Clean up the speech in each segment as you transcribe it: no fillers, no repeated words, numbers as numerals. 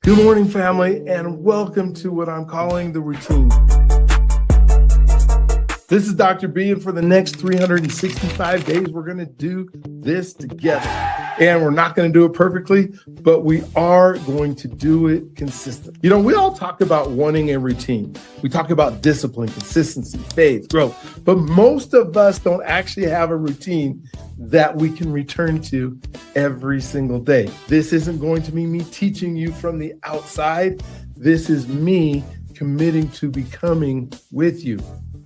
Good morning, family, and welcome to what I'm calling the routine. This is Dr. B, and for the next 365 days, we're going to do this together. And we're not going to do it perfectly, but we are going to do it consistently. You know, we all talk about wanting a routine. We talk about discipline, consistency, faith, growth, but most of us don't actually have a routine that we can return to every single day. This isn't going to be me teaching you from the outside. This is me committing to becoming with you.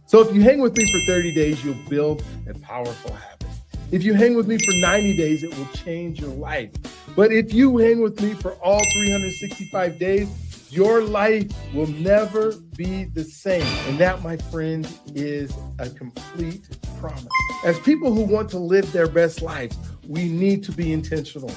So if you hang with me for 30 days, you'll build a powerful habit. If you hang with me for 90 days, it will change your life. But if you hang with me for all 365 days, your life will never be the same. And that, my friend, is a complete promise. As people who want to live their best lives, we need to be intentional.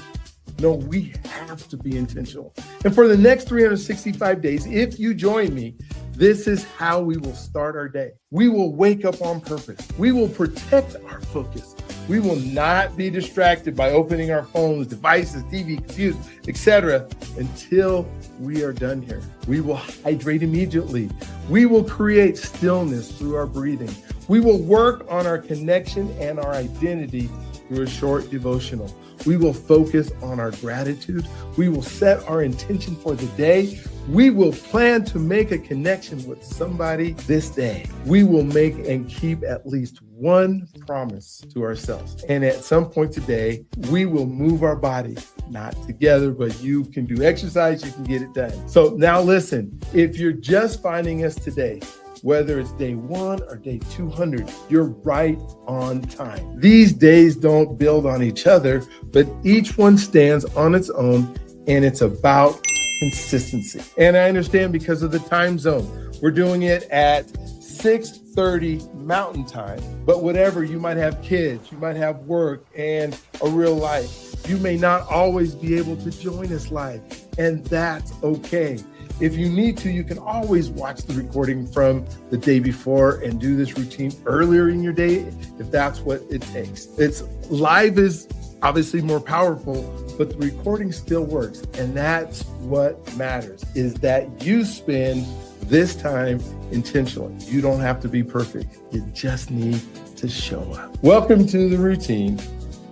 No, we have to be intentional. And for the next 365 days, if you join me, this is how we will start our day. We will wake up on purpose. We will protect our focus. We will not be distracted by opening our phones, devices, TV, computers, etc. until we are done here. We will hydrate immediately. We will create stillness through our breathing. We will work on our connection and our identity through a short devotional. We will focus on our gratitude. We will set our intention for the day. We will plan to make a connection with somebody this day. We will make and keep at least one promise to ourselves. And at some point today, we will move our body, not together, but you can do exercise, you can get it done. So now listen, if you're just finding us today, whether it's day 1 or day 200, you're right on time. These days don't build on each other, but each one stands on its own, and it's about consistency. And I understand because of the time zone, we're doing it at 6:30 Mountain Time, but whatever, you might have kids, you might have work and a real life. You may not always be able to join us live, and that's okay. If you need to, you can always watch the recording from the day before and do this routine earlier in your day if that's what it takes. It's live is obviously more powerful, but the recording still works. And that's what matters, is that you spend this time intentionally. You don't have to be perfect. You just need to show up. Welcome to the routine.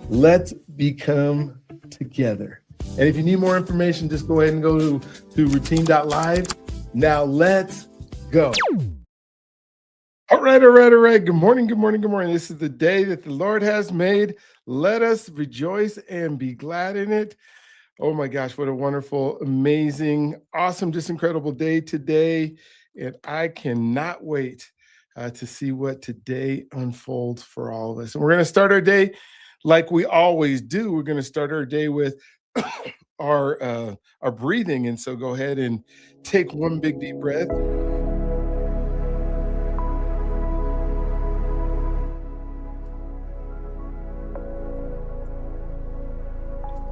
Let's become together. And if you need more information, just go ahead and go to routine.live. Now let's go. All right. Good morning. This is the day that the Lord has made. Let us rejoice and be glad in it. Oh my gosh, what a wonderful, amazing, awesome, just incredible day today. And I cannot wait to see what today unfolds for all of us. And we're going to start our day like we always do. We're going to start our day with our breathing. And so go ahead and take one big deep breath.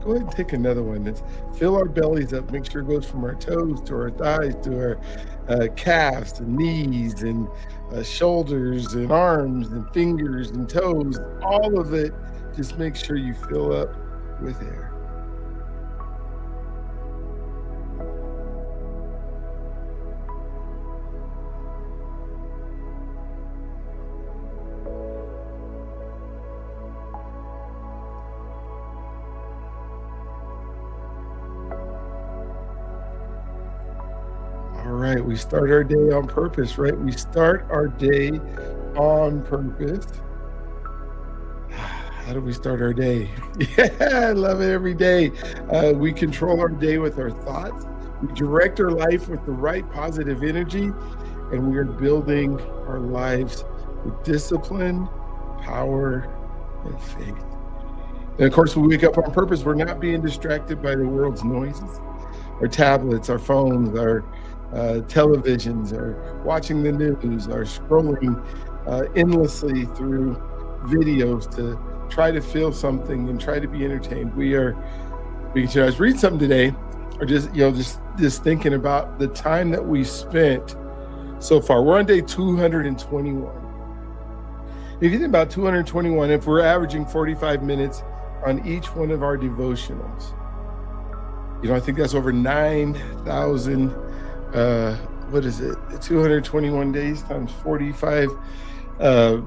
Go ahead and take another one. Let's fill our bellies up. Make sure it goes from our toes to our thighs to our calves and knees and shoulders and arms and fingers and toes. All of it. Just make sure you fill up with air. All right, we start our day on purpose, right? We start our day on purpose. How do we start our day? Yeah, I love it every day. We control our day with our thoughts. We direct our life with the right positive energy, and we are building our lives with discipline, power, and faith. And of course, when we wake up on purpose, we're not being distracted by the world's noises, our tablets, our phones, our televisions, or watching the news, or scrolling endlessly through videos to try to feel something and try to be entertained. I was reading something today, or just thinking about the time that we spent so far. We're on day 221. If you think about 221, if we're averaging 45 minutes on each one of our devotionals, I think that's over 9,000, what is it? 221 days times 45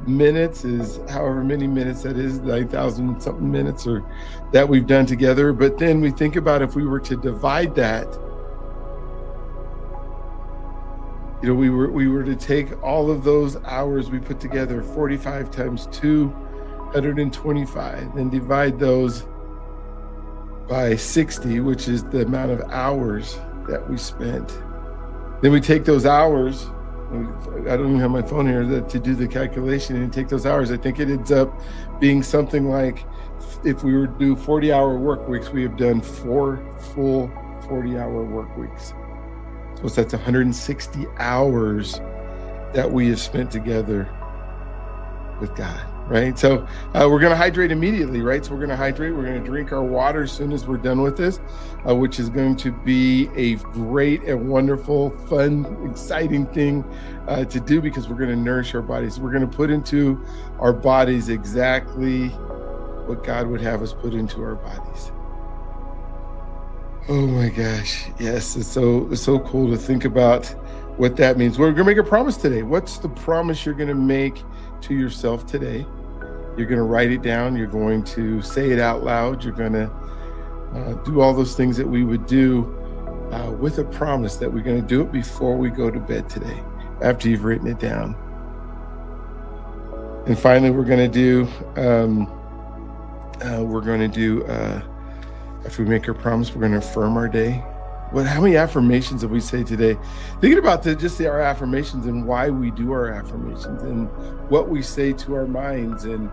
minutes is however many minutes that is, 9,000 something minutes or that we've done together. But then we think about if we were to divide that, we were to take all of those hours we put together, 45 times 225, and divide those by 60, which is the amount of hours that we spent. Then we take those hours, I don't even have my phone here to do the calculation, and take those hours. I think it ends up being something like, if we were to do 40-hour work weeks, we have done 4 full 40-hour work weeks. So that's 160 hours that we have spent together with God, right? So we're going to hydrate immediately, right? So we're going to hydrate. We're going to drink our water as soon as we're done with this, which is going to be a great and wonderful, fun, exciting thing to do, because we're going to nourish our bodies. We're going to put into our bodies exactly what God would have us put into our bodies. Oh my gosh. Yes, it's so cool to think about what that means. We're going to make a promise today. What's the promise you're going to make to yourself today? You're going to write it down. You're going to say it out loud. You're going to do all those things that we would do with a promise that we're going to do it before we go to bed today, after you've written it down. And finally, we're going to do, after we make our promise, we're going to affirm our day. How many affirmations have we say today? Thinking about our affirmations and why we do our affirmations and what we say to our minds and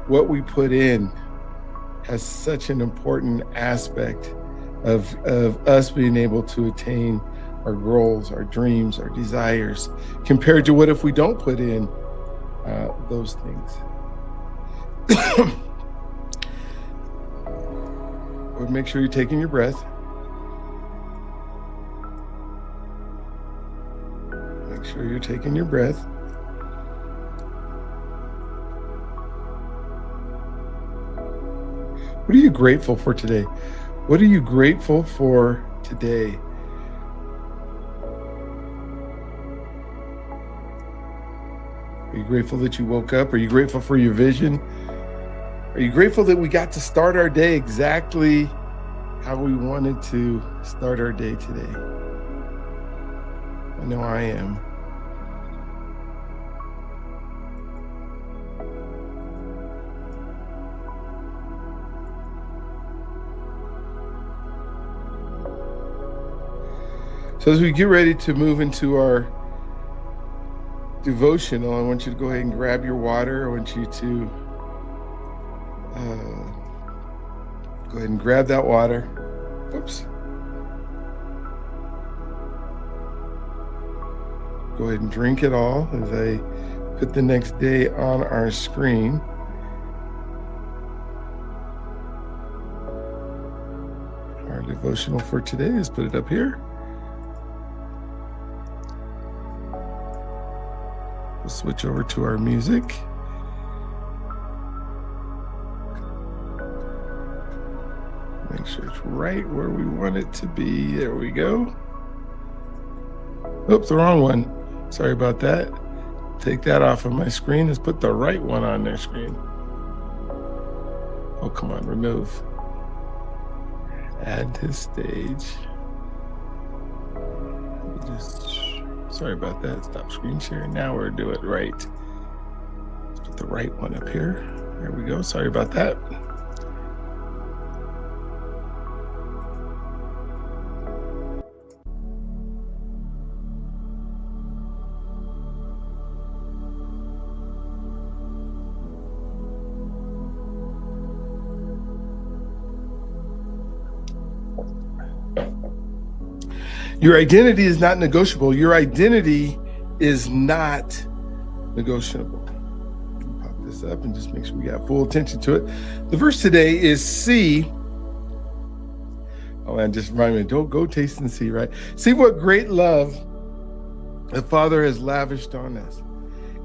what we put in has such an important aspect of us being able to attain our goals, our dreams, our desires, compared to what if we don't put in those things. Make sure you're taking your breath. Make sure you're taking your breath. What are you grateful for today? What are you grateful for today? Are you grateful that you woke up? Are you grateful for your vision? Are you grateful that we got to start our day exactly how we wanted to start our day today? I know I am. So as we get ready to move into our devotional, I want you to go ahead and grab your water. I want you to go ahead and grab that water. Oops. Go ahead and drink it all as I put the next day on our screen. Our devotional for today is put it up here. We'll switch over to our music. Make sure it's right where we want it to be. There we go. Oops, the wrong one. Sorry about that. Take that off of my screen. Let's put the right one on their screen. Oh, come on, remove. Add to stage. Sorry about that. Stop screen sharing. Now we're doing it right. Let's put the right one up here. There we go. Sorry about that. Your identity is not negotiable. Your identity is not negotiable. Pop this up and just make sure we got full attention to it. The verse today is see. Oh, man, just remind me, don't go taste and see, right? See what great love the Father has lavished on us,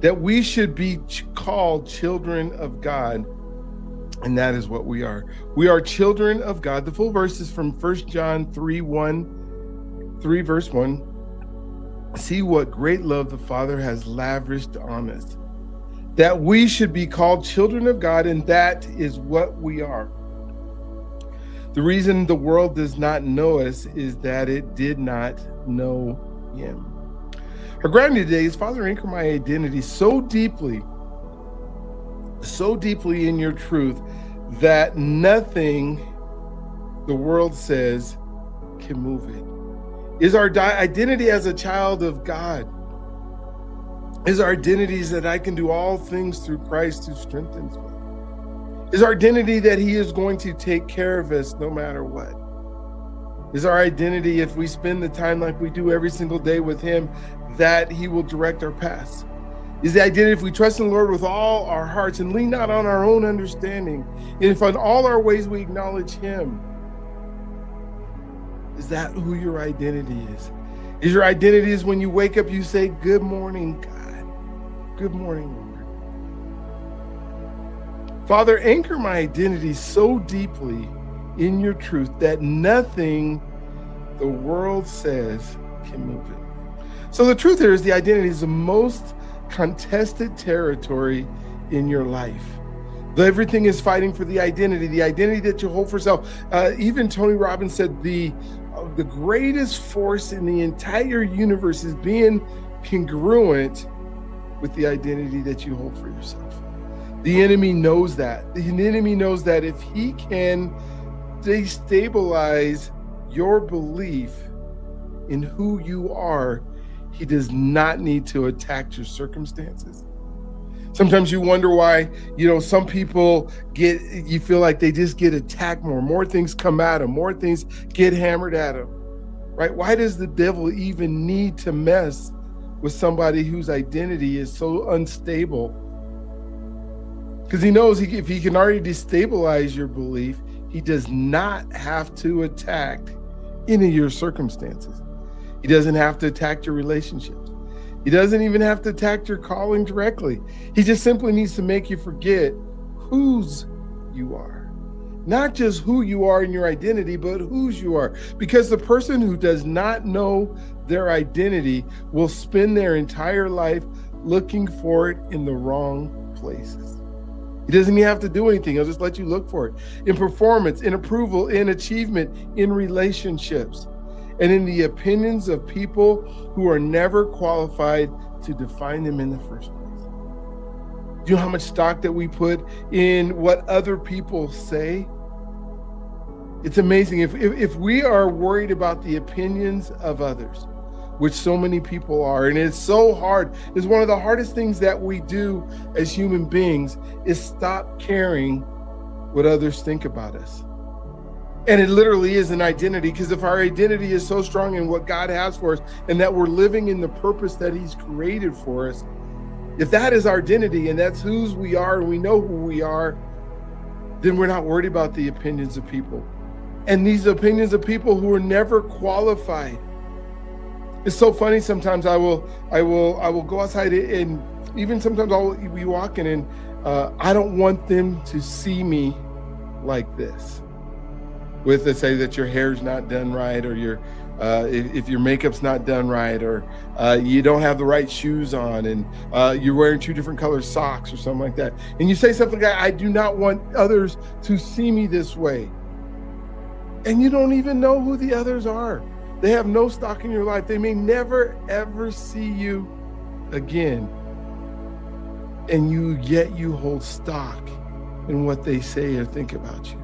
that we should be called children of God. And that is what we are. We are children of God. The full verse is from 1 John 3 verse 1. See what great love the Father has lavished on us, that we should be called children of God, and that is what we are. The reason the world does not know us is that it did not know him. Our grounding today is, Father, anchor my identity so deeply in your truth that nothing the world says can move it. Is our identity as a child of God? Is our identity that I can do all things through Christ who strengthens me? Is our identity that he is going to take care of us no matter what? Is our identity, if we spend the time like we do every single day with him, that he will direct our paths? Is the identity, if we trust in the Lord with all our hearts and lean not on our own understanding, and if in all our ways we acknowledge him, is that who your identity is? Is your identity is when you wake up, you say, good morning, God. Good morning, Lord. Father, anchor my identity so deeply in your truth that nothing the world says can move it. So the truth here is the identity is the most contested territory in your life. Everything is fighting for the identity that you hold for self. Even Tony Robbins said the greatest force in the entire universe is being congruent with the identity that you hold for yourself. The enemy knows that. The enemy knows that if he can destabilize your belief in who you are, he does not need to attack your circumstances. Sometimes you wonder why, some people you feel like they just get attacked more things come at them, more things get hammered at them, right? Why does the devil even need to mess with somebody whose identity is so unstable? Because he knows if he can already destabilize your belief, he does not have to attack any of your circumstances. He doesn't have to attack your relationships. He doesn't even have to attack your calling directly. He just simply needs to make you forget whose you are. Not just who you are in your identity, but whose you are. Because the person who does not know their identity will spend their entire life looking for it in the wrong places. He doesn't even have to do anything. He'll just let you look for it. In performance, in approval, in achievement, in relationships, and in the opinions of people who are never qualified to define them in the first place. Do you know how much stock that we put in what other people say? It's amazing. If we are worried about the opinions of others, which so many people are, and it's so hard, it's one of the hardest things that we do as human beings is stop caring what others think about us. And it literally is an identity, because if our identity is so strong in what God has for us and that we're living in the purpose that he's created for us, if that is our identity and that's whose we are and we know who we are, then we're not worried about the opinions of people. And these opinions of people who are never qualified. It's so funny. Sometimes I will go outside, and even sometimes I'll be walking and I don't want them to see me like this. With, let's say that your hair's not done right, or if your makeup's not done right, or you don't have the right shoes on, and you're wearing two different color socks or something like that. And you say something like, I do not want others to see me this way. And you don't even know who the others are. They have no stock in your life. They may never, ever see you again. And yet you hold stock in what they say or think about you.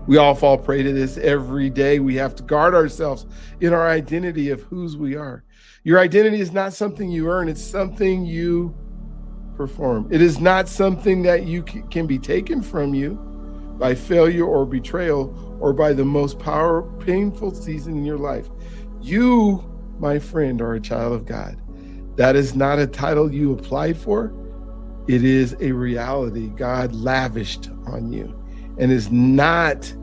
We all fall prey to this every day. We have to guard ourselves in our identity of whose we are. Your identity is not something you earn. It's something you perform. It is not something that you can be taken from you by failure or betrayal or by the most painful season in your life. You, my friend, are a child of God. That is not a title you applied for. It is a reality God lavished on you and is not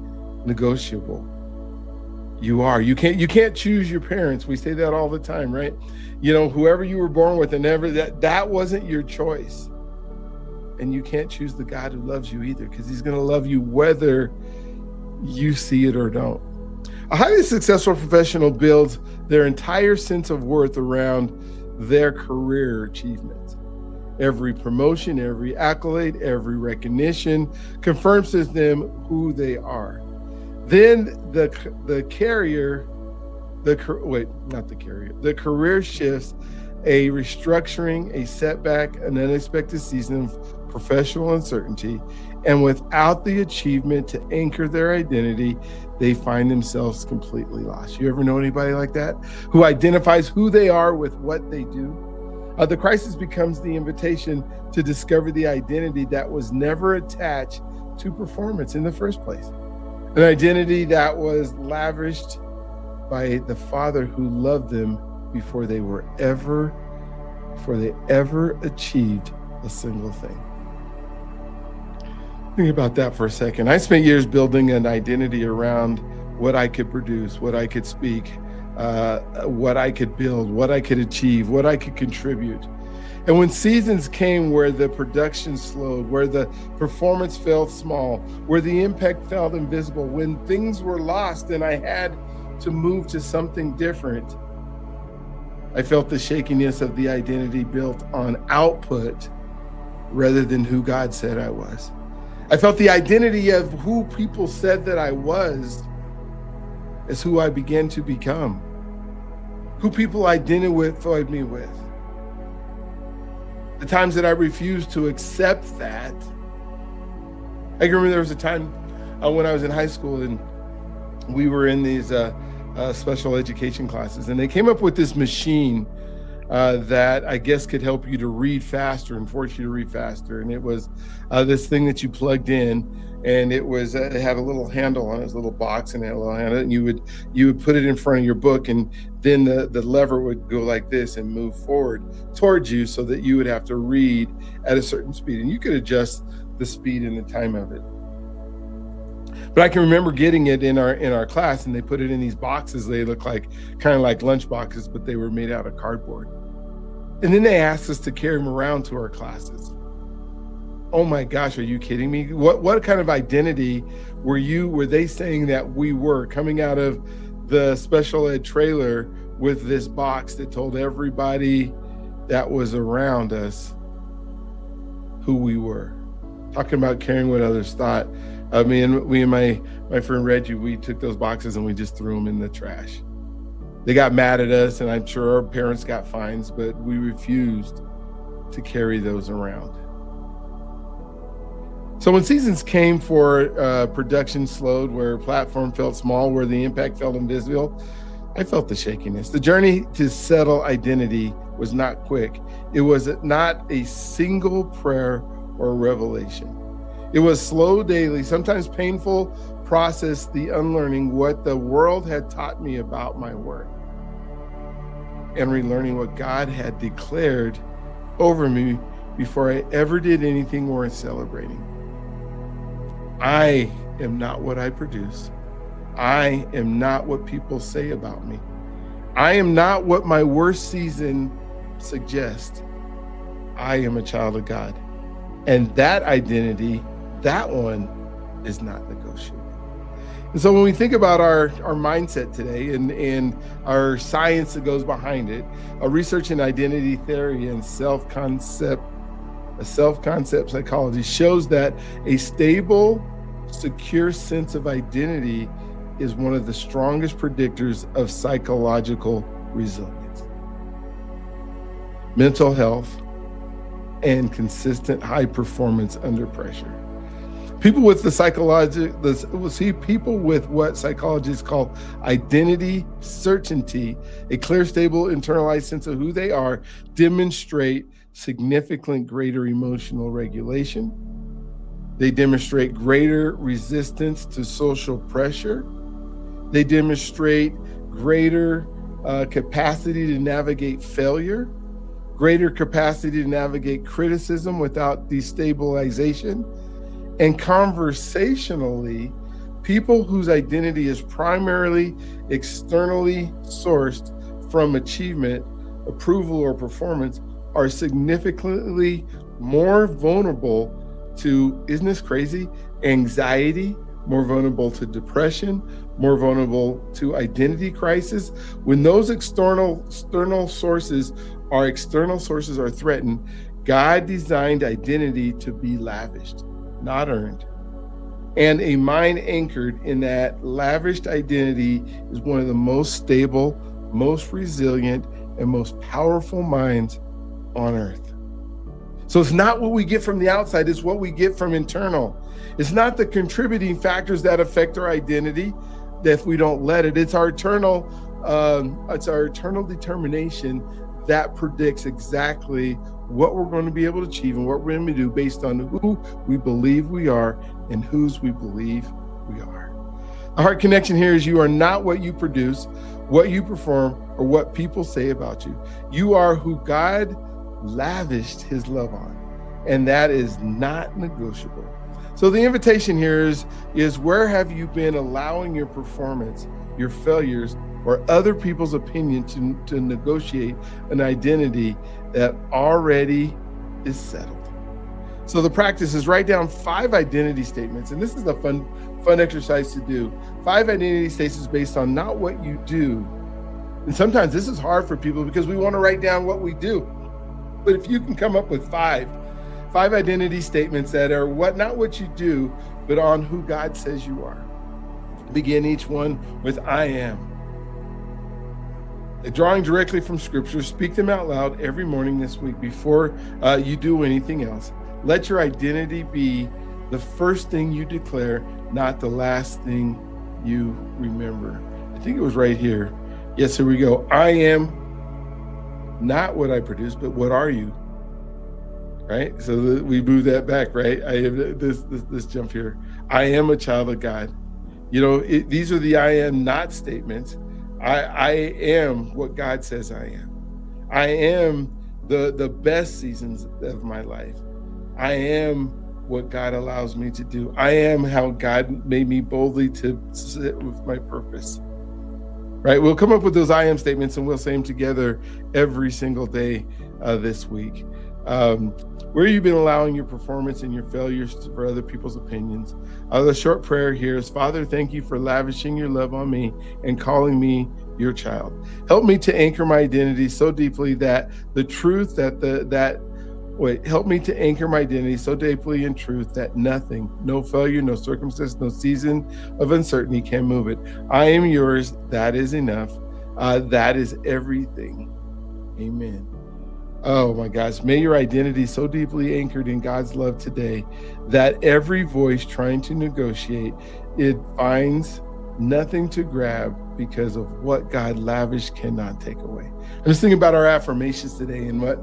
negotiable. You are. You can't choose your parents. We say that all the time, right? Whoever you were born with, and that wasn't your choice. And you can't choose the God who loves you either, because he's going to love you whether you see it or don't. A highly successful professional builds their entire sense of worth around their career achievements. Every promotion, every accolade, every recognition confirms to them who they are. Then the career shifts, a restructuring, a setback, an unexpected season of professional uncertainty, and without the achievement to anchor their identity, they find themselves completely lost. You ever know anybody like that, who identifies who they are with what they do? The crisis becomes the invitation to discover the identity that was never attached to performance in the first place. An identity that was lavished by the Father who loved them before they ever achieved a single thing. Think about that for a second. I spent years building an identity around what I could produce, what I could speak, what I could build, what I could achieve, what I could contribute. And when seasons came where the production slowed, where the performance felt small, where the impact felt invisible, when things were lost and I had to move to something different, I felt the shakiness of the identity built on output rather than who God said I was. I felt the identity of who people said that I was as who I began to become, who people identified me with. The times that I refused to accept that. I can remember there was a time when I was in high school and we were in these special education classes, and they came up with this machine that I guess could help you to read faster and force you to read faster. And it was this thing that you plugged in, and it had a little handle on it, a little box, and it had a little handle, and you would put it in front of your book, and then the lever would go like this and move forward towards you so that you would have to read at a certain speed, and you could adjust the speed and the time of it. But I can remember getting it in our class, and they put it in these boxes. They look like kind of like lunch boxes, but they were made out of cardboard. And then they asked us to carry them around to our classes. Oh my gosh, are you kidding me? What kind of identity were they saying that we were, coming out of the special ed trailer with this box that told everybody that was around us who we were? Talking about caring what others thought. Me and my friend Reggie, we took those boxes and we just threw them in the trash. They got mad at us, and I'm sure our parents got fines, but we refused to carry those around. So when seasons came for production slowed, where platform felt small, where the impact felt invisible, I felt the shakiness. The journey to settle identity was not quick. It was not a single prayer or revelation. It was slow, daily, sometimes painful process, the unlearning what the world had taught me about my worth and relearning what God had declared over me before I ever did anything worth celebrating. I am not what I produce. I am not what people say about me. I am not what my worst season suggests. I am a child of God. And that identity, that one is not negotiable. And so when we think about our mindset today and our science that goes behind it, a research in identity theory and self-concept psychology shows that a stable, secure sense of identity is one of the strongest predictors of psychological resilience, mental health, and consistent high performance under pressure. People with people with what psychologists call identity certainty, a clear, stable, internalized sense of who they are, demonstrate significantly greater emotional regulation. They demonstrate greater resistance to social pressure. They demonstrate greater capacity to navigate failure, greater capacity to navigate criticism without destabilization. And conversationally, people whose identity is primarily externally sourced from achievement, approval, or performance are significantly more vulnerable to, isn't this crazy? Anxiety, more vulnerable to depression, more vulnerable to identity crisis. When those external sources are threatened, God designed identity to be lavished, not earned. And a mind anchored in that lavished identity is one of the most stable, most resilient, and most powerful minds on earth. So it's not what we get from the outside, it's what we get from internal. It's not the contributing factors that affect our identity that if we don't let it. It's our eternal determination that predicts exactly what we're going to be able to achieve and what we're going to do based on who we believe we are and whose we believe we are. The heart connection here is you are not what you produce, what you perform, or what people say about you. You are who God lavished his love on, and that is not negotiable. So the invitation here is where have you been allowing your performance, your failures, or other people's opinion to negotiate an identity that already is settled? So the practice is write down 5 identity statements, and this is a fun exercise to do. 5 identity statements based on not what you do. And sometimes this is hard for people because we want to write down what we do. But if you can come up with 5 identity statements that are not what you do, but on who God says you are. Begin each one with I am. Drawing directly from scripture, speak them out loud every morning this week before you do anything else. Let your identity be the first thing you declare, not the last thing you remember. I think it was right here. Yes, here we go. I am not what I produce, but what are you? Right? So we move that back, right? I have this jump here. I am a child of God. These are the I am not statements. I am what God says I am. I am the best seasons of my life. I am what God allows me to do. I am how God made me boldly to sit with my purpose. Right? We'll come up with those I am statements and we'll say them together every single day this week. Where you've been allowing your performance and your failures for other people's opinions. The short prayer here is, Father, thank you for lavishing your love on me and calling me your child. Help me to anchor my identity so deeply that the truth help me to anchor my identity so deeply in truth that nothing, no failure, no circumstance, no season of uncertainty can move it. I am yours. That is enough. That is everything. Amen. Oh my gosh, may your identity so deeply anchored in God's love today that every voice trying to negotiate, it finds nothing to grab because of what God lavished cannot take away. I'm just thinking about our affirmations today and what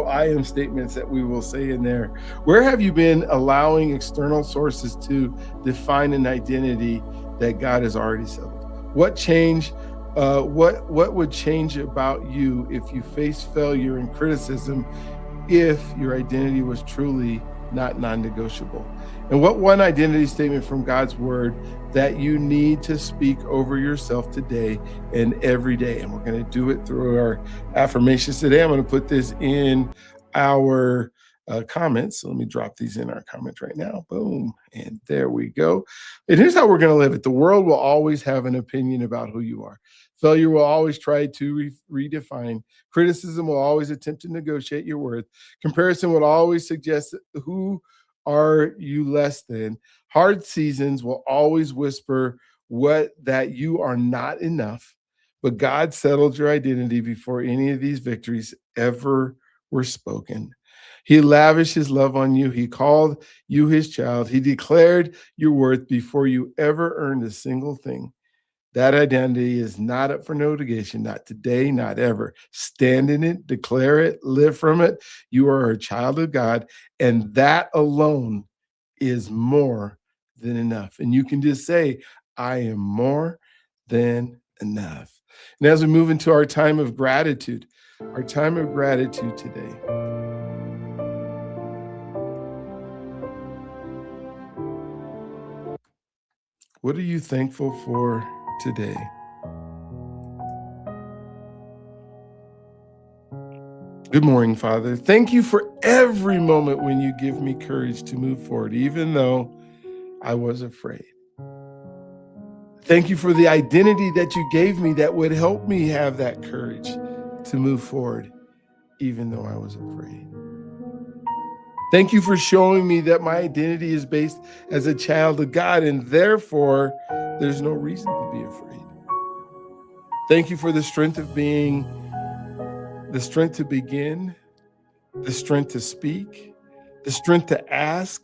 I am statements that we will say in there. Where have you been allowing external sources to define an identity that God has already settled? What would change about you if you faced failure and criticism if your identity was truly not non-negotiable? And what one identity statement from God's word that you need to speak over yourself today and every day? And we're going to do it through our affirmations today. I'm going to put this in our comments. So let me drop these in our comments right now. Boom. And there we go. And here's how we're going to live it. The world will always have an opinion about who you are. Failure will always try to redefine. Criticism will always attempt to negotiate your worth. Comparison will always suggest who are you less than. Hard seasons will always whisper that you are not enough. But God settled your identity before any of these victories ever were spoken. He lavished his love on you. He called you his child. He declared your worth before you ever earned a single thing. That identity is not up for negotiation, not today, not ever. Stand in it, declare it, live from it. You are a child of God, and that alone is more than enough. And you can just say, I am more than enough. And as we move into our time of gratitude today, what are you thankful for today? Good morning, Father. Thank you for every moment when you give me courage to move forward, even though I was afraid. Thank you for the identity that you gave me that would help me have that courage to move forward, even though I was afraid. Thank you for showing me that my identity is based as a child of God, and therefore there's no reason to be afraid. Thank you for the strength of being, the strength to begin, the strength to speak, the strength to ask,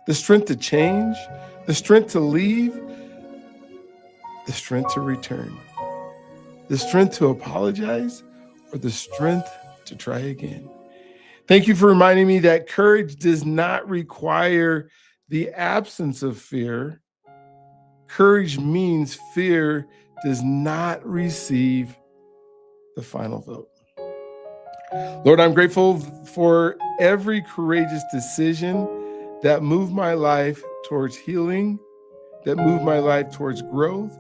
the strength to change, the strength to leave, the strength to return, the strength to apologize, or the strength to try again. Thank you for reminding me that courage does not require the absence of fear. Courage means fear does not receive the final vote. Lord, I'm grateful for every courageous decision that moved my life towards healing, that moved my life towards growth,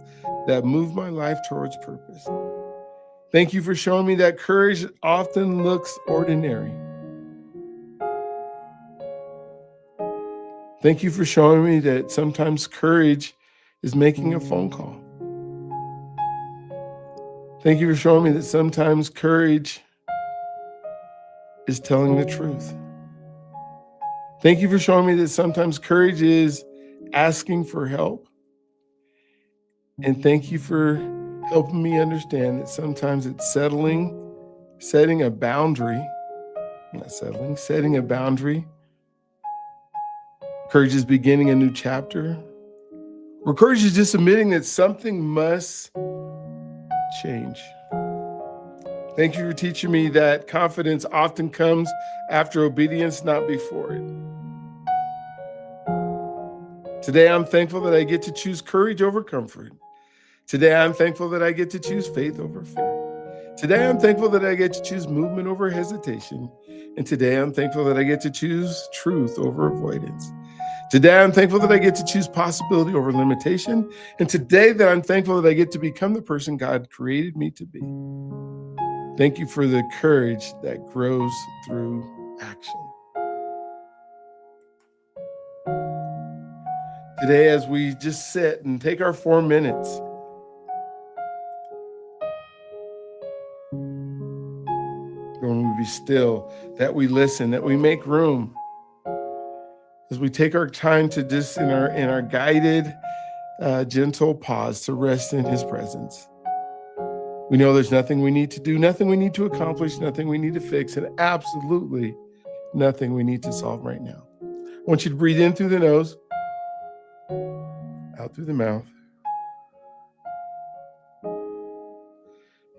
that moved my life towards purpose. Thank you for showing me that courage often looks ordinary. Thank you for showing me that sometimes courage is making a phone call. Thank you for showing me that sometimes courage is telling the truth. Thank you for showing me that sometimes courage is asking for help. And thank you for helping me understand that sometimes it's setting a boundary, not settling, setting a boundary. Courage is beginning a new chapter. Or courage is just admitting that something must change. Thank you for teaching me that confidence often comes after obedience, not before it. Today, I'm thankful that I get to choose courage over comfort. Today, I'm thankful that I get to choose faith over fear. Today, I'm thankful that I get to choose movement over hesitation. And today, I'm thankful that I get to choose truth over avoidance. Today, I'm thankful that I get to choose possibility over limitation. And today, that I'm thankful that I get to become the person God created me to be. Thank you for the courage that grows through action. Today, as we just sit and take our 4 minutes, when we be still, that we listen, that we make room, as we take our time to just in our guided, gentle pause to rest in His presence. We know there's nothing we need to do, nothing we need to accomplish, nothing we need to fix, and absolutely nothing we need to solve right now. I want you to breathe in through the nose, out through the mouth,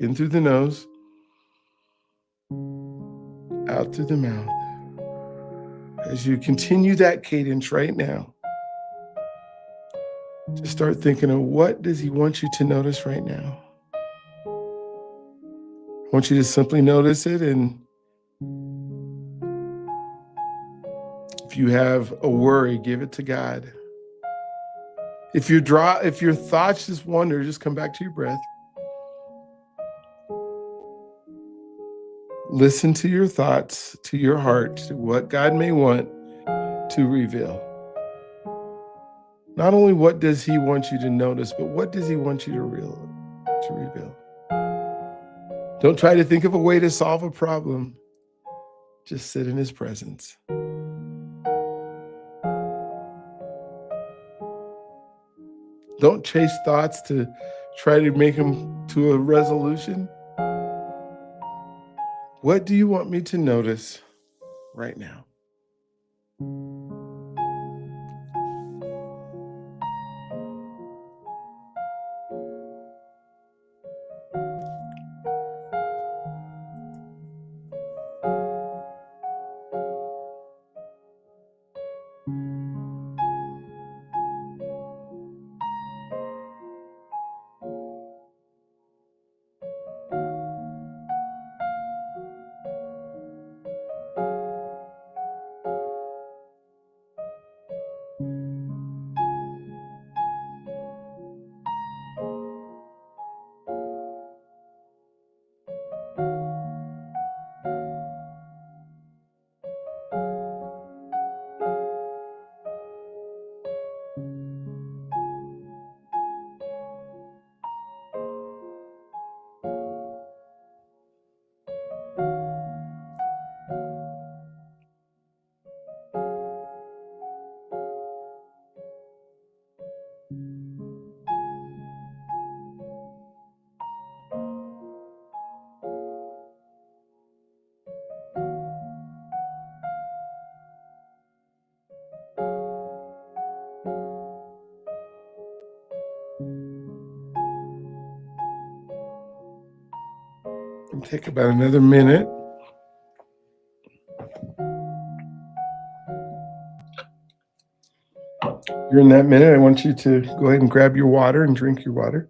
in through the nose, out through the mouth. As you continue that cadence right now, just start thinking of what does He want you to notice right now. I want you to simply notice it, and if you have a worry, give it to God. If your thoughts just wander, just come back to your breath. Listen to your thoughts, to your heart, to what God may want to reveal. Not only what does He want you to notice, but what does He want you to reveal? Don't try to think of a way to solve a problem. Just sit in His presence. Don't chase thoughts to try to make them to a resolution. What do you want me to notice right now? And take about another minute. During that minute, I want you to go ahead and grab your water and drink your water.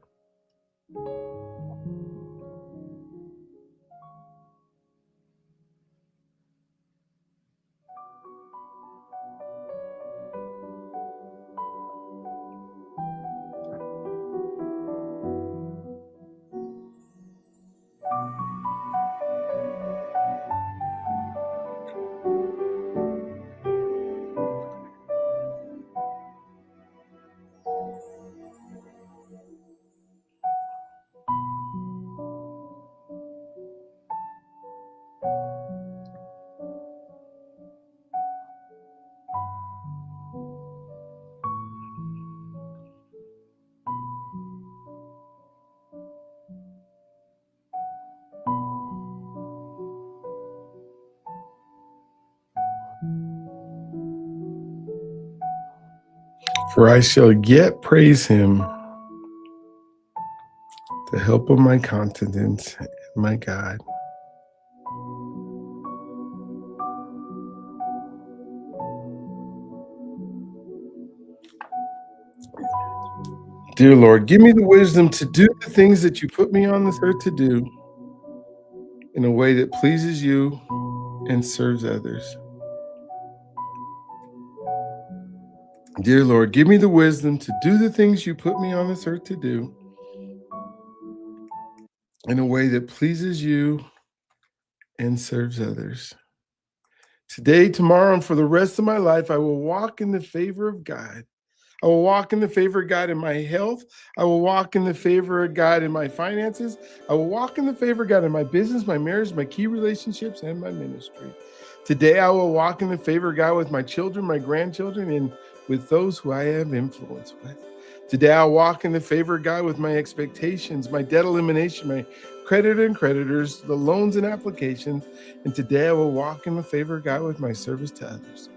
For I shall yet praise him, the help of my countenance, and my God. Dear Lord, give me the wisdom to do the things that you put me on this earth to do in a way that pleases you and serves others. Dear Lord, give me the wisdom to do the things you put me on this earth to do in a way that pleases you and serves others. Today, tomorrow, and for the rest of my life, I will walk in the favor of God. I will walk in the favor of God in my health. I will walk in the favor of God in my finances. I will walk in the favor of God in my business, my marriage, my key relationships, and my ministry. Today, I will walk in the favor of God with my children, my grandchildren, and with those who I have influence with. Today, I'll walk in the favor of God with my expectations, my debt elimination, my creditor and creditors, the loans and applications. And today, I will walk in the favor of God with my service to others.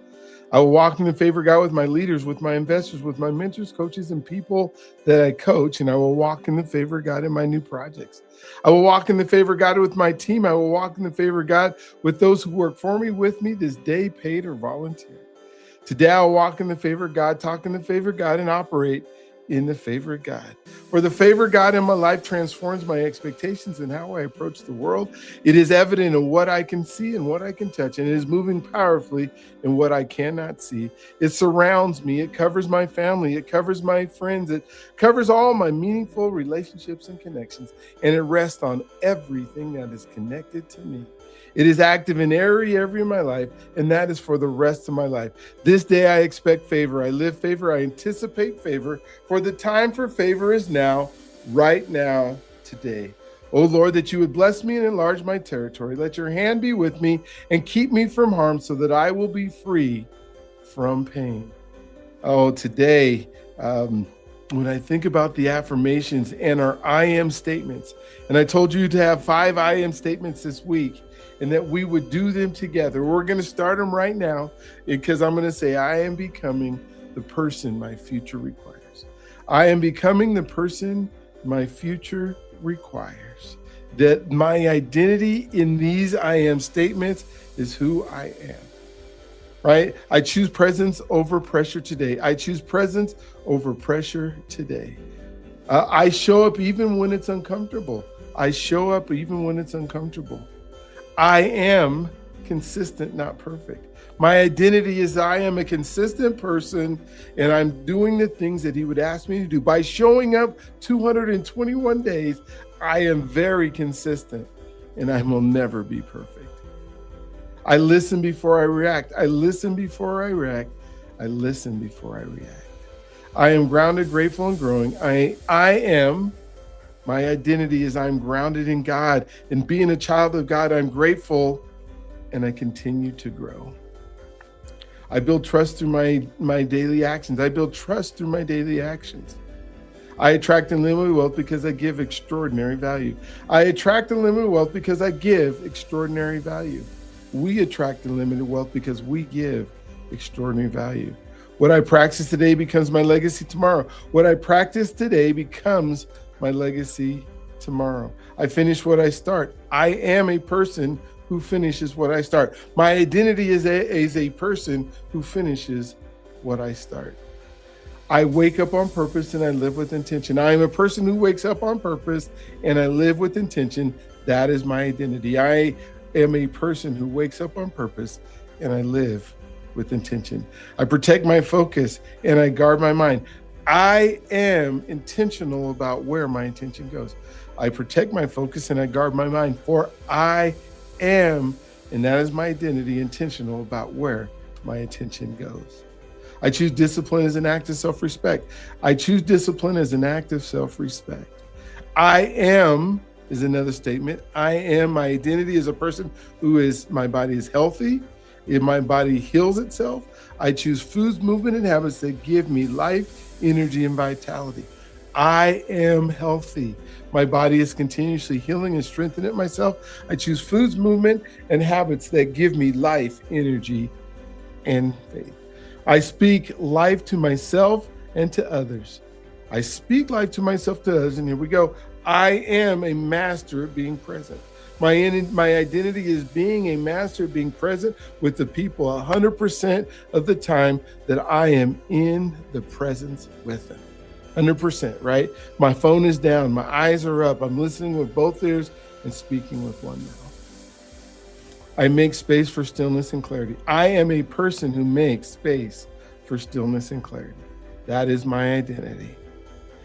I will walk in the favor of God with my leaders, with my investors, with my mentors, coaches, and people that I coach. And I will walk in the favor of God in my new projects. I will walk in the favor of God with my team. I will walk in the favor of God with those who work for me, with me this day, paid or volunteer. Today, I'll walk in the favor of God, talk in the favor of God, and operate in the favor of God. For the favor of God in my life transforms my expectations and how I approach the world. It is evident in what I can see and what I can touch, and it is moving powerfully in what I cannot see. It surrounds me. It covers my family. It covers my friends. It covers all my meaningful relationships and connections, and it rests on everything that is connected to me. It is active in every area of my life, and that is for the rest of my life. This day I expect favor. I live favor. I anticipate favor. For the time for favor is now, right now, today. Oh Lord, that you would bless me and enlarge my territory. Let your hand be with me and keep me from harm so that I will be free from pain. Oh, today, when I think about the affirmations and our I am statements, and I told you to have 5 I am statements this week, and that we would do them together. We're going to start them right now because I'm going to say, I am becoming the person my future requires. I am becoming the person my future requires. That my identity in these I am statements is who I am. Right? I choose presence over pressure today. I choose presence over pressure today. I show up even when it's uncomfortable. I show up even when it's uncomfortable. I am consistent, not perfect. My identity is I am a consistent person, and I'm doing the things that he would ask me to do. By showing up 221 days, I am very consistent, and I will never be perfect. I listen before I react. I listen before I react. I listen before I react. I am grounded, grateful, and growing. My identity is I'm grounded in God, and being a child of God, I'm grateful, and I continue to grow. I build trust through my daily actions. I build trust through my daily actions. I attract unlimited wealth because I give extraordinary value. I attract unlimited wealth because I give extraordinary value. We attract unlimited wealth because we give extraordinary value. What I practice today becomes my legacy tomorrow. What I practice today becomes my legacy tomorrow. I finish what I start. I am a person who finishes what I start. My identity is a person who finishes what I start. I wake up on purpose and I live with intention. I am a person who wakes up on purpose and I live with intention. That is my identity. I am a person who wakes up on purpose and I live with intention. I protect my focus and I guard my mind. I am intentional about where my attention goes. I protect my focus and I guard my mind, for I am, and that is my identity, intentional about where my attention goes. I choose discipline as an act of self-respect. I choose discipline as an act of self-respect. I am is another statement. I am, my identity is a person who is, my body is healthy, if my body heals itself. I choose foods, movement, and habits that give me life, energy, and vitality. I am healthy. My body is continuously healing and strengthening myself. I choose foods, movement, and habits that give me life, energy, and faith. I speak life to myself and to others. I speak life to myself, to others, and here we go. I am a master at being present. My identity is being a master at being present with the people 100% of the time that I am in the presence with them. 100%, right? My phone is down, my eyes are up, I'm listening with both ears and speaking with one mouth. I make space for stillness and clarity. I am a person who makes space for stillness and clarity. That is my identity.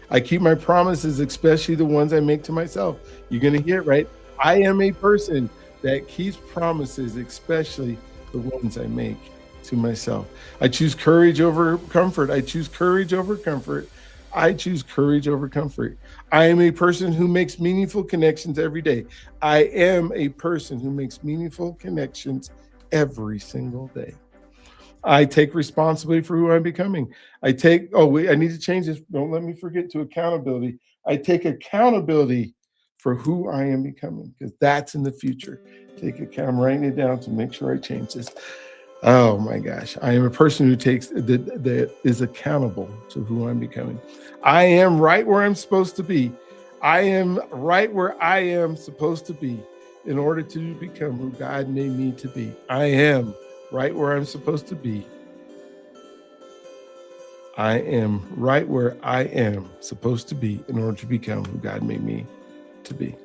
I keep my promises, especially the ones I make to myself. You're going to hear it, right? I am a person that keeps promises, especially the ones I make to myself. I choose courage over comfort. I choose courage over comfort. I choose courage over comfort. I am a person who makes meaningful connections every day. I am a person who makes meaningful connections every single day. I take responsibility for who I'm becoming. I need to change this. Don't let me forget to accountability. I take accountability for who I am becoming, because that's in the future. I'm writing it down to make sure I change this. Oh my gosh. I am a person who that is accountable to who I'm becoming. I am right where I'm supposed to be. I am right where I am supposed to be in order to become who God made me to be. I am right where I'm supposed to be. I am right where I am supposed to be in order to become who God made me to be.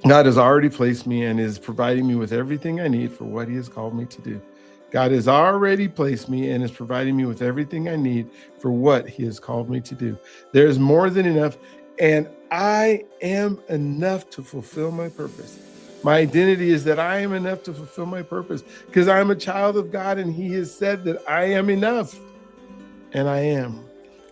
God has already placed me and is providing me with everything I need for what he has called me to do. God has already placed me and is providing me with everything I need for what he has called me to do. There is more than enough, and I am enough to fulfill my purpose. My identity is that I am enough to fulfill my purpose because I'm a child of God, and he has said that I am enough, and I am.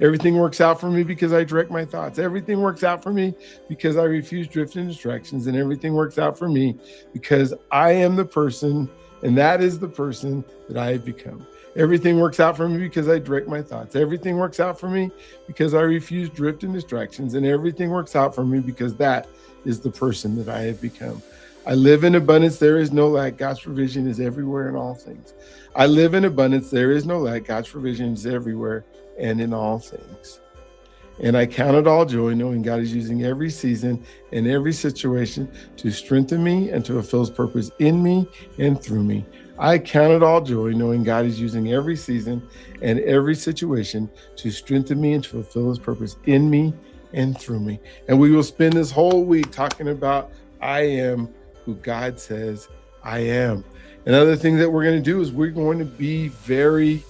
Everything works out for me because I direct my thoughts. Everything works out for me because I refuse drift and distractions. And everything works out for me because I am the person, and that is the person that I have become. Everything works out for me because I direct my thoughts. Everything works out for me because I refuse drift and distractions. And everything works out for me because that is the person that I have become. I live in abundance. There is no lack. God's provision is everywhere in all things. I live in abundance. There is no lack. God's provision is everywhere and in all things. And I count it all joy, knowing God is using every season and every situation to strengthen me and to fulfill his purpose in me and through me. I count it all joy, knowing God is using every season and every situation to strengthen me and to fulfill his purpose in me and through me. And we will spend this whole week talking about I am who God says I am. Another thing that we're going to do is we're going to be very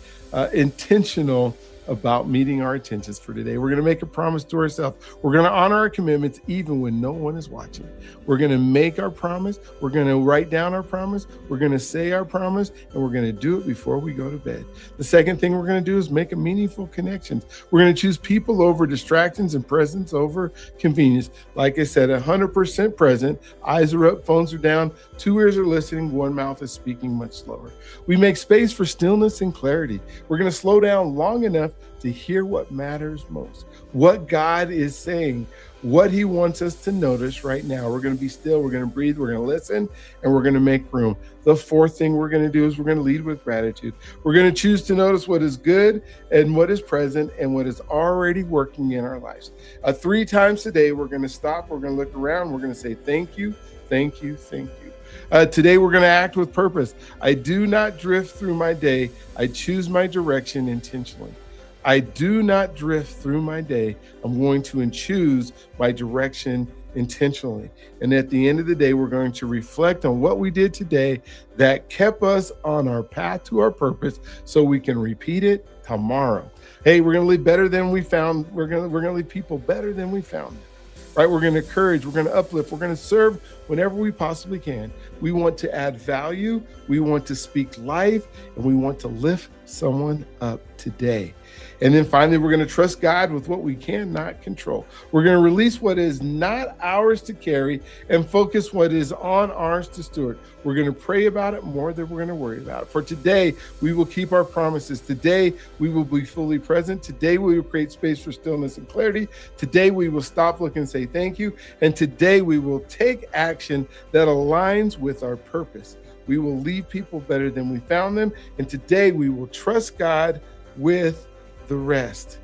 intentional about meeting our intentions for today. We're going to make a promise to ourselves. We're going to honor our commitments even when no one is watching. We're going to make our promise. We're going to write down our promise. We're going to say our promise, and we're going to do it before we go to bed. The second thing we're going to do is make a meaningful connections. We're going to choose people over distractions and presence over convenience. Like I said, 100% present. Eyes are up, phones are down, 2 ears are listening, one mouth is speaking much slower. We make space for stillness and clarity. We're going to slow down long enough to hear what matters most, what God is saying, what he wants us to notice right now. We're going to be still, we're going to breathe, we're going to listen, and we're going to make room. The fourth thing we're going to do is we're going to lead with gratitude. We're going to choose to notice what is good and what is present and what is already working in our lives. 3 times today, we're going to stop, we're going to look around, we're going to say thank you, thank you, thank you. Today, we're going to act with purpose. I do not drift through my day. I choose my direction intentionally. I do not drift through my day. I'm going to choose my direction intentionally. And at the end of the day, we're going to reflect on what we did today that kept us on our path to our purpose so we can repeat it tomorrow. Hey, we're going to live better than we found. We're going to leave people better than we found them. Right? We're going to encourage, we're going to uplift, we're going to serve whenever we possibly can. We want to add value, we want to speak life, and we want to lift someone up today. And then finally, we're going to trust God with what we cannot control. We're going to release what is not ours to carry and focus what is on ours to steward. We're going to pray about it more than we're going to worry about it. For today, we will keep our promises. Today, we will be fully present. Today, we will create space for stillness and clarity. Today, we will stop, look, and say thank you. And today, we will take action that aligns with our purpose. We will leave people better than we found them. And today, we will trust God with the rest.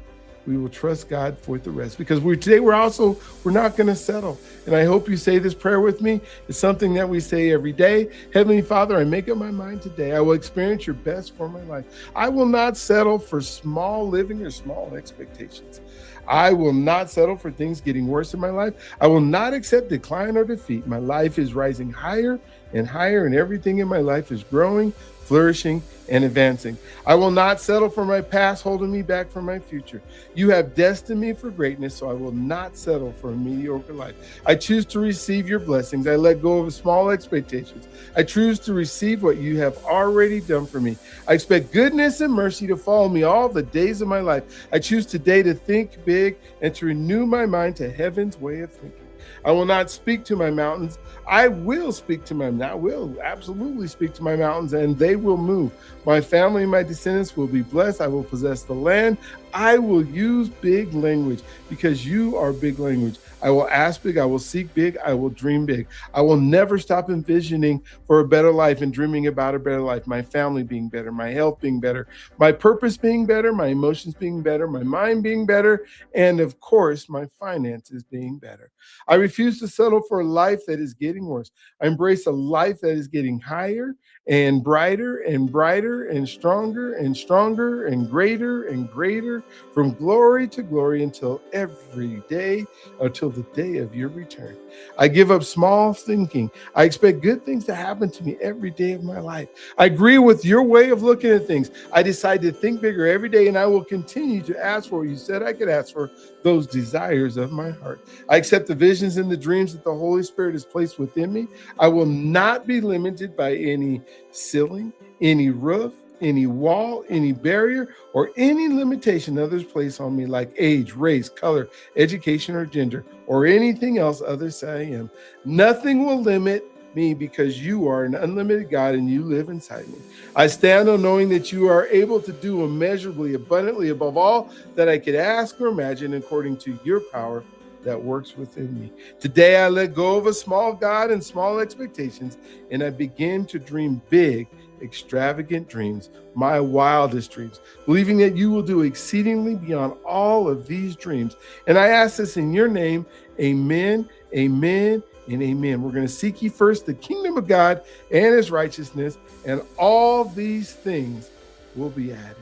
We will trust God for the rest, because we're not going to settle. And I hope you say this prayer with me. It's something that we say every day. Heavenly Father, I make up my mind today. I will experience your best for my life. I will not settle for small living or small expectations. I will not settle for things getting worse in my life. I will not accept decline or defeat. My life is rising higher and higher, and everything in my life is growing, flourishing, and advancing. I will not settle for my past holding me back from my future. You have destined me for greatness, so I will not settle for a mediocre life. I choose to receive your blessings. I let go of small expectations. I choose to receive what you have already done for me. I expect goodness and mercy to follow me all the days of my life. I choose today to think big and to renew my mind to heaven's way of thinking. I will not speak to my mountains. I will speak to my mountains. I will absolutely speak to my mountains, and they will move. My family and my descendants will be blessed. I will possess the land. I will use big language because you are big language. I will ask big. I will seek big. I will dream big. I will never stop envisioning for a better life and dreaming about a better life. My family being better, my health being better, my purpose being better, my emotions being better, my mind being better, and of course, my finances being better. I refuse to settle for a life that is getting worse. I embrace a life that is getting higher and brighter and brighter and stronger and greater, from glory to glory until the day of your return. I give up small thinking. I expect good things to happen to me every day of my life. I agree with your way of looking at things. I decide to think bigger every day, and I will continue to ask for what you said I could ask for, those desires of my heart. I accept the visions and the dreams that the Holy Spirit has placed within me. I will not be limited by any ceiling, any roof, any wall, any barrier, or any limitation others place on me, like age, race, color, education, or gender, or anything else others say I am. Nothing will limit me, because you are an unlimited God and you live inside me. I stand on knowing that you are able to do immeasurably, abundantly, above all that I could ask or imagine, according to your power that works within me. Today, I let go of a small God and small expectations, and I begin to dream big, extravagant dreams, my wildest dreams, believing that you will do exceedingly beyond all of these dreams. And I ask this in your name. Amen, amen, and amen. We're going to seek ye first the kingdom of God and his righteousness, and all these things will be added.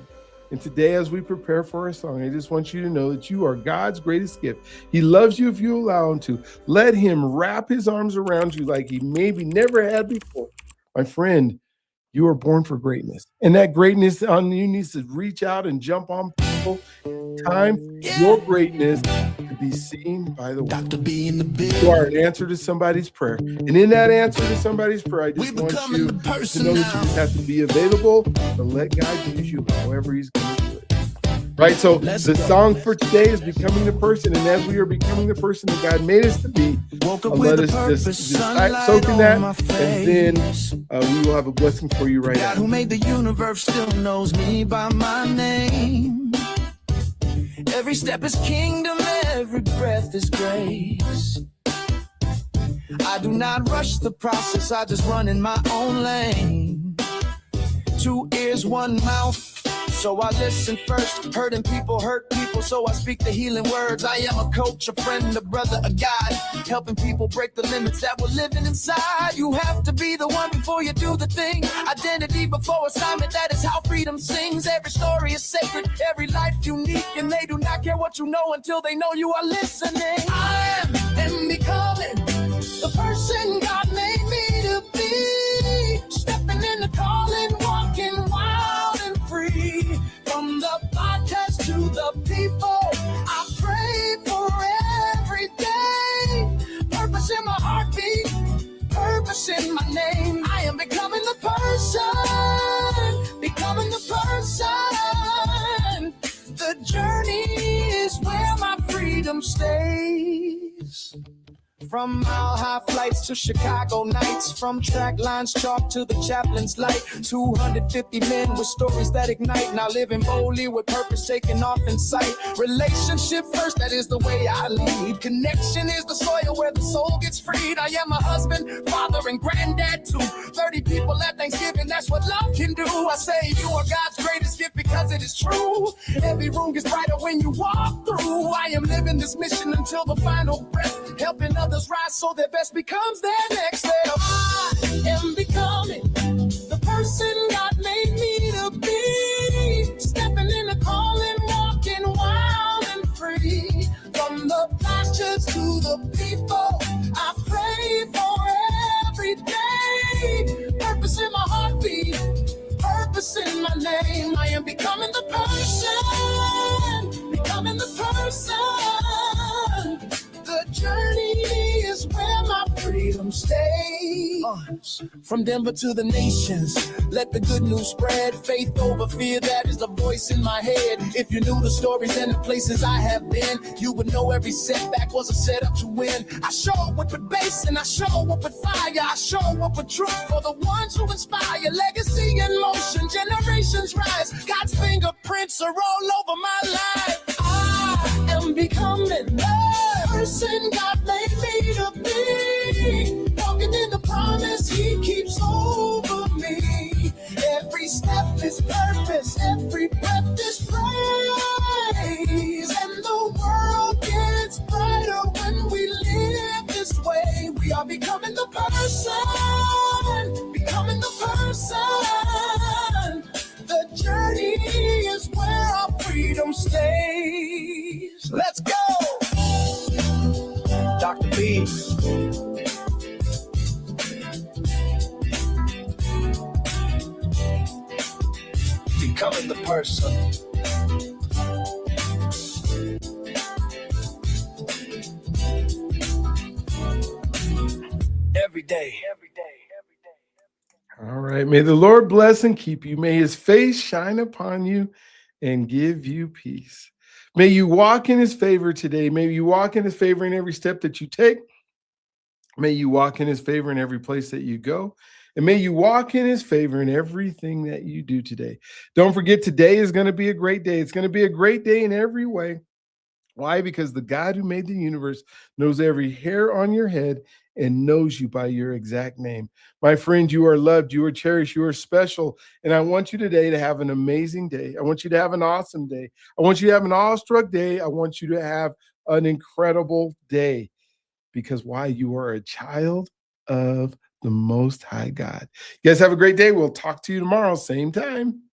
And today, as we prepare for our song, I just want you to know that you are God's greatest gift. He loves you if you allow him to. Let him wrap his arms around you like he maybe never had before. My friend, you are born for greatness. And that greatness on you needs to reach out and jump on people. Time for your greatness to be seen by the world. Dr.B in the building. You are an answer to somebody's prayer. And in that answer to somebody's prayer, I just want you to know that you just have to be available to let God use you however he's going to do it. Right? So the song for today is Becoming the Person. And as we are becoming the person that God made us to be, let us just soak in that. And then we will have a blessing for you right now. God who made the universe still knows me by my name. Every step is kingdom, every breath is grace. I do not rush the process, I just run in my own lane. 2 ears, 1 mouth, so I listen first. Hurting people hurt people, so I speak the healing words. I am a coach, a friend, a brother, a guide, helping people break the limits that were living inside. You have to be the one before you do the thing. Identity before assignment, that is how freedom sings. Every story is sacred, every life unique, and they do not care what you know until they know you are listening. I am becoming the person God made me to be, stepping in the calling, walking wild and free. From the podcast to the people, I pray for every day. Purpose in my heartbeat, purpose in my name. I am becoming the person, becoming the person. The journey is where my freedom stays. From mile-high flights to Chicago nights, from track lines chalk to the chaplain's light. 250 men with stories that ignite, now living boldly with purpose taking off in sight. Relationship first, that is the way I lead. Connection is the soil where the soul gets freed. I am a husband, father, and granddad too. 30 people at Thanksgiving, that's what love can do. I say you are God's greatest gift because it is true. Every room gets brighter when you walk through. I am living this mission until the final breath, helping others rise so their best becomes their next step. I am becoming the person God made me to be, stepping in the calling, walking wild and free. From the pastures to the people, I pray for every day. Purpose in my heartbeat, purpose in my name. I am becoming the person, becoming the person. The journey is where my freedom stays. From Denver to the nations, let the good news spread. Faith over fear, that is the voice in my head. If you knew the stories and the places I have been, you would know every setback was a setup to win. I show up with bass and I show up with fire. I show up with truth for the ones who inspire. Legacy in motion, generations rise. God's fingerprints are all over my life. I am becoming the person God made me to be, walking in the promise He keeps over me. Every step is purpose, every breath is praise, and the world gets brighter when we live this way. We are becoming the person, becoming the person. The journey is where our freedom stays. Let's go! Dr.B. Becoming the person. Every day. All right. May the Lord bless and keep you. May His face shine upon you and give you peace. May you walk in His favor today. May you walk in His favor in every step that you take. May you walk in His favor in every place that you go. And may you walk in His favor in everything that you do today. Don't forget, today is going to be a great day. It's going to be a great day in every way. Why? Because the God who made the universe knows every hair on your head and knows you by your exact name. My friend, you are loved, you are cherished, you are special. And I want you today to have an amazing day. I want you to have an awesome day. I want you to have an awestruck day. I want you to have an incredible day. Because why? You are a child of the Most High God. You guys have a great day. We'll talk to you tomorrow, same time.